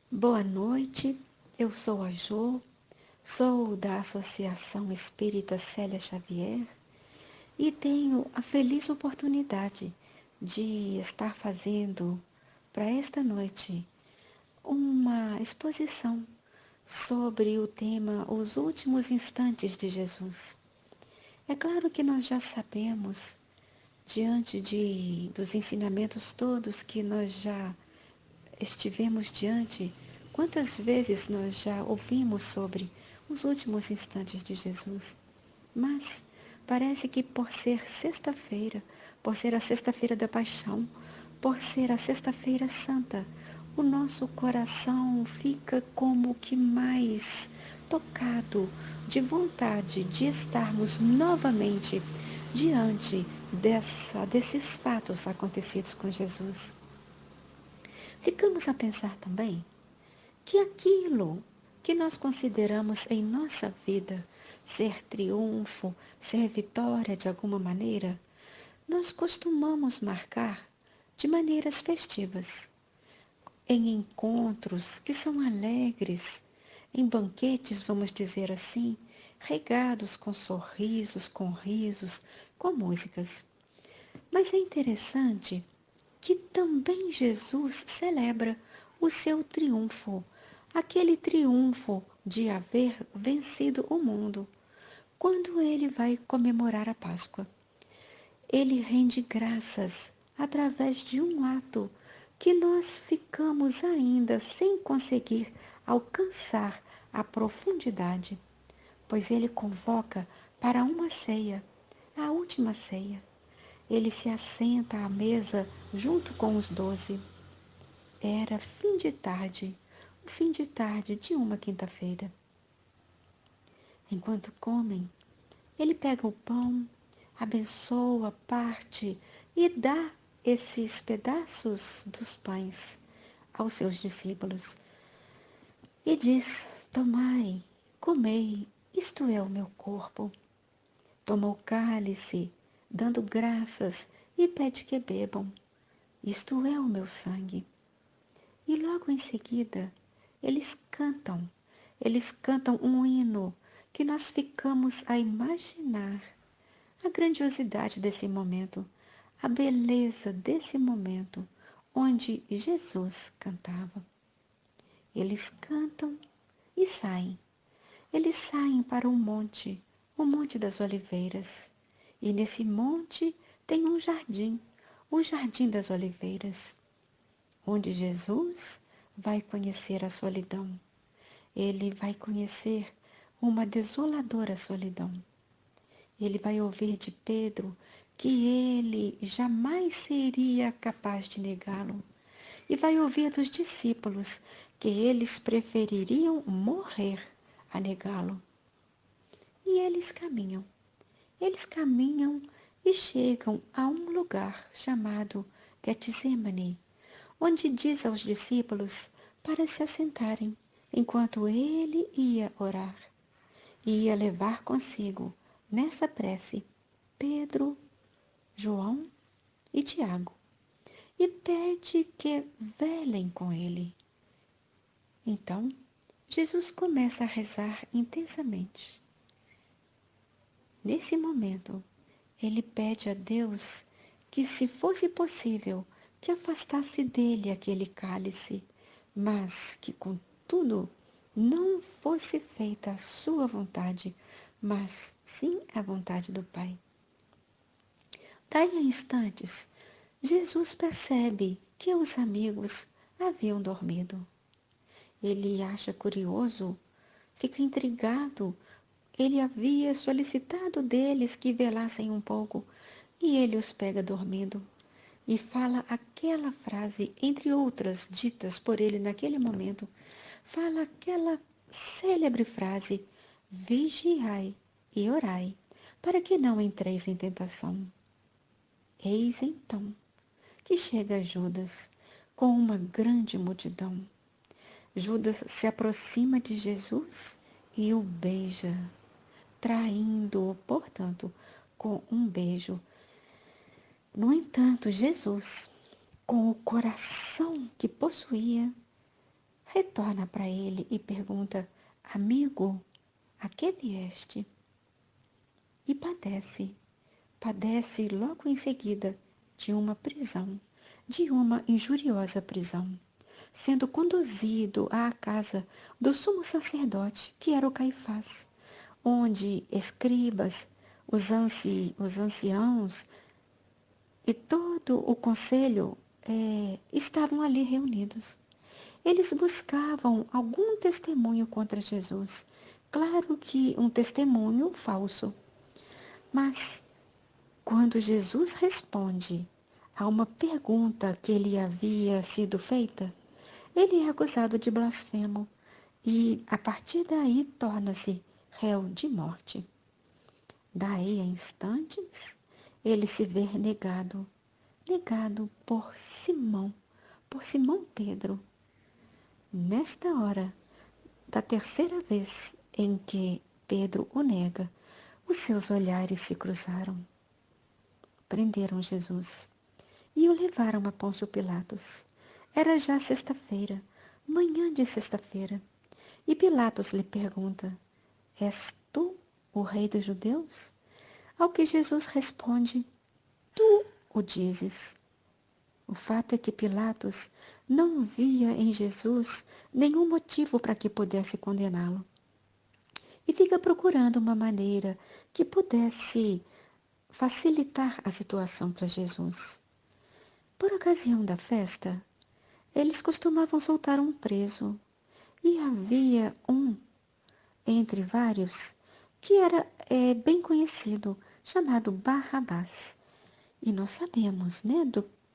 Boa noite, eu sou a Jo, sou da Associação Espírita Célia Xavier e tenho a feliz oportunidade de estar fazendo para esta noite uma exposição sobre o tema Os Últimos Instantes de Jesus. É claro que nós já sabemos, diante dos ensinamentos todos que nós já estivemos diante, quantas vezes nós já ouvimos sobre os últimos instantes de Jesus? Mas parece que por ser sexta-feira, por ser a sexta-feira da paixão, por ser a sexta-feira santa, o nosso coração fica como que mais tocado de vontade de estarmos novamente diante desses fatos acontecidos com Jesus. Ficamos a pensar também que aquilo que nós consideramos em nossa vida ser triunfo, ser vitória de alguma maneira, nós costumamos marcar de maneiras festivas, em encontros que são alegres, em banquetes, vamos dizer assim, regados com sorrisos, com risos, com músicas. Mas é interessante que também Jesus celebra o seu triunfo, aquele triunfo de haver vencido o mundo, quando ele vai comemorar a Páscoa. Ele rende graças através de um ato que nós ficamos ainda sem conseguir alcançar a profundidade, pois ele convoca para uma ceia, a última ceia. Ele se assenta à mesa junto com os 12. Era fim de tarde, o fim de tarde de uma quinta-feira. Enquanto comem, ele pega o pão, abençoa, parte e dá esses pedaços dos pães aos seus discípulos e diz: Tomai, comei, isto é o meu corpo. Toma o cálice, dando graças, e pede que bebam. Isto é o meu sangue. E logo em seguida, eles cantam um hino que nós ficamos a imaginar a grandiosidade desse momento, a beleza desse momento onde Jesus cantava. Eles cantam e saem. Eles saem para o Monte das Oliveiras. E nesse monte tem um jardim, o Jardim das Oliveiras, onde Jesus vai conhecer a solidão. Ele vai conhecer uma desoladora solidão. Ele vai ouvir de Pedro que ele jamais seria capaz de negá-lo. E vai ouvir dos discípulos que eles prefeririam morrer a negá-lo. E eles caminham e chegam a um lugar chamado Getsemane, onde diz aos discípulos para se assentarem, enquanto ele ia orar. E ia levar consigo, nessa prece, Pedro, João e Tiago, e pede que velem com ele. Então, Jesus começa a rezar intensamente. Nesse momento, ele pede a Deus que, se fosse possível, que afastasse dele aquele cálice, mas que, contudo, não fosse feita a sua vontade, mas sim a vontade do Pai. Daí a instantes, Jesus percebe que os amigos haviam dormido. Ele acha curioso, fica intrigado. Ele havia solicitado deles que velassem um pouco, e ele os pega dormindo e fala aquela frase, entre outras ditas por ele naquele momento, fala aquela célebre frase: vigiai e orai, para que não entreis em tentação. Eis então que chega Judas com uma grande multidão. Judas se aproxima de Jesus e o beija, traindo-o, portanto, com um beijo. No entanto, Jesus, com o coração que possuía, retorna para ele e pergunta: Amigo, a que vieste? E padece logo em seguida de uma prisão, de uma injuriosa prisão, sendo conduzido à casa do sumo sacerdote, que era o Caifás, onde escribas, os anciãos e todo o conselho estavam ali reunidos. Eles buscavam algum testemunho contra Jesus. Claro que um testemunho falso. Mas quando Jesus responde a uma pergunta que lhe havia sido feita, ele é acusado de blasfemo e, a partir daí, torna-se réu de morte. Daí a instantes, ele se vê negado por Simão Pedro. Nesta hora, da terceira vez em que Pedro o nega, os seus olhares se cruzaram. Prenderam Jesus e o levaram a Pôncio Pilatos. Era já sexta-feira, manhã de sexta-feira, e Pilatos lhe pergunta: És tu o rei dos judeus? Ao que Jesus responde: Tu o dizes. O fato é que Pilatos não via em Jesus nenhum motivo para que pudesse condená-lo. E fica procurando uma maneira que pudesse facilitar a situação para Jesus. Por ocasião da festa, eles costumavam soltar um preso, e havia um, entre vários, que era bem conhecido, chamado Barrabás. E nós sabemos, né,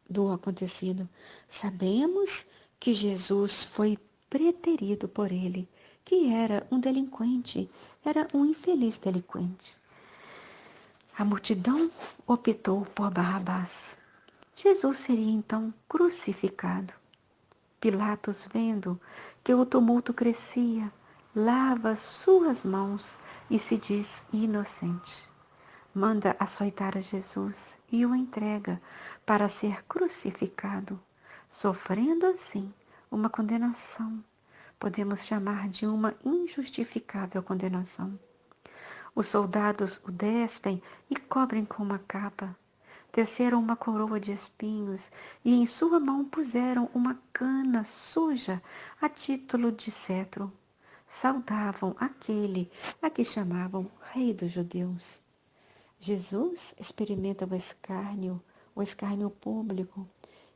do acontecido. Sabemos que Jesus foi preterido por ele, que era um delinquente, era um infeliz delinquente. A multidão optou por Barrabás. Jesus seria então crucificado. Pilatos, vendo que o tumulto crescia, lava suas mãos e se diz inocente. Manda açoitar a Jesus e o entrega para ser crucificado, sofrendo assim uma condenação. Podemos chamar de uma injustificável condenação. Os soldados o despem e cobrem com uma capa. Teceram uma coroa de espinhos e em sua mão puseram uma cana suja a título de cetro. Saudavam aquele a que chamavam Rei dos Judeus. Jesus experimenta o escárnio público,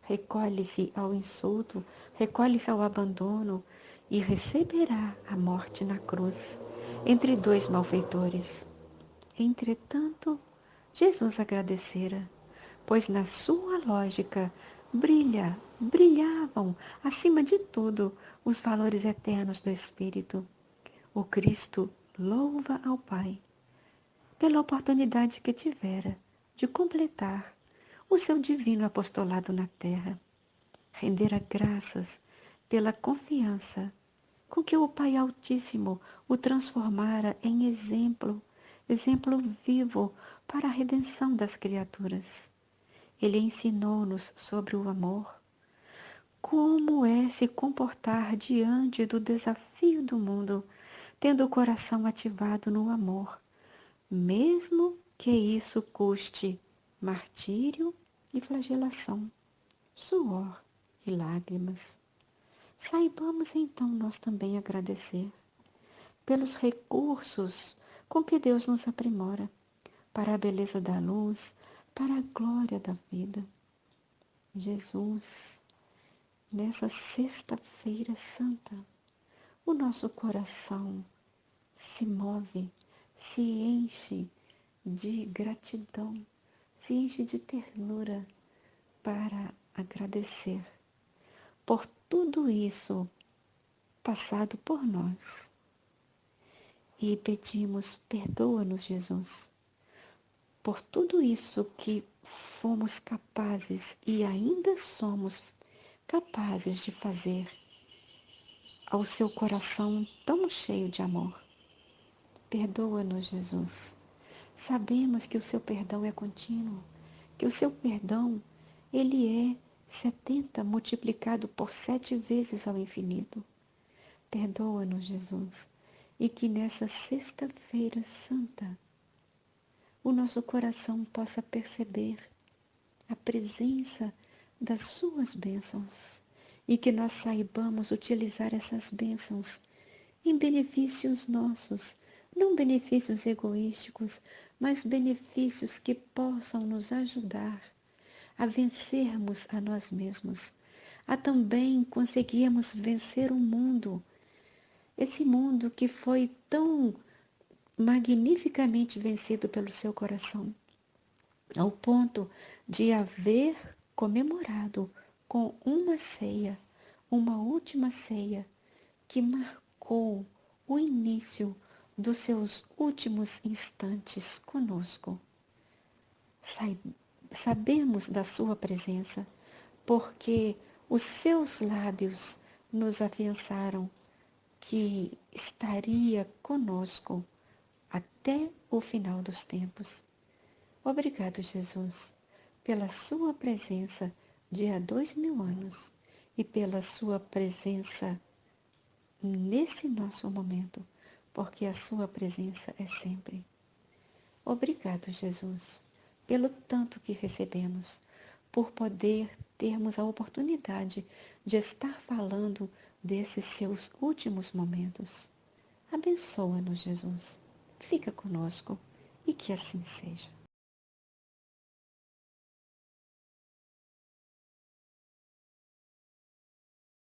recolhe-se ao insulto, recolhe-se ao abandono e receberá a morte na cruz, entre dois malfeitores. Entretanto, Jesus agradecera, pois na sua lógica brilhavam, acima de tudo, os valores eternos do Espírito. O Cristo louva ao Pai pela oportunidade que tivera de completar o seu divino apostolado na terra. Rendera graças pela confiança com que o Pai Altíssimo o transformara em exemplo vivo para a redenção das criaturas. Ele ensinou-nos sobre o amor, como é se comportar diante do desafio do mundo, tendo o coração ativado no amor, mesmo que isso custe martírio e flagelação, suor e lágrimas. Saibamos então nós também agradecer pelos recursos com que Deus nos aprimora, para a beleza da luz, para a glória da vida. Jesus, nessa sexta-feira santa, o nosso coração se move, se enche de gratidão, se enche de ternura para agradecer por tudo isso passado por nós. E pedimos, perdoa-nos, Jesus, por tudo isso que fomos capazes e ainda somos capazes de fazer ao seu coração tão cheio de amor. Perdoa-nos, Jesus. Sabemos que o seu perdão é contínuo, que o seu perdão, ele é 70 multiplicado por 7 vezes ao infinito. Perdoa-nos, Jesus, e que nessa Sexta-feira Santa o nosso coração possa perceber a presença das suas bênçãos e que nós saibamos utilizar essas bênçãos em benefícios nossos, não benefícios egoísticos, mas benefícios que possam nos ajudar a vencermos a nós mesmos, a também conseguirmos vencer o mundo, esse mundo que foi tão magnificamente vencido pelo seu coração, ao ponto de haver comemorado com uma ceia, uma última ceia, que marcou o início dos seus últimos instantes conosco. Sabemos da sua presença, porque os seus lábios nos afiançaram que estaria conosco até o final dos tempos. Obrigado, Jesus, pela sua presença de há 2000 anos e pela sua presença nesse nosso momento, porque a sua presença é sempre. Obrigado, Jesus, pelo tanto que recebemos, por poder termos a oportunidade de estar falando desses seus últimos momentos. Abençoa-nos, Jesus. Fica conosco e que assim seja.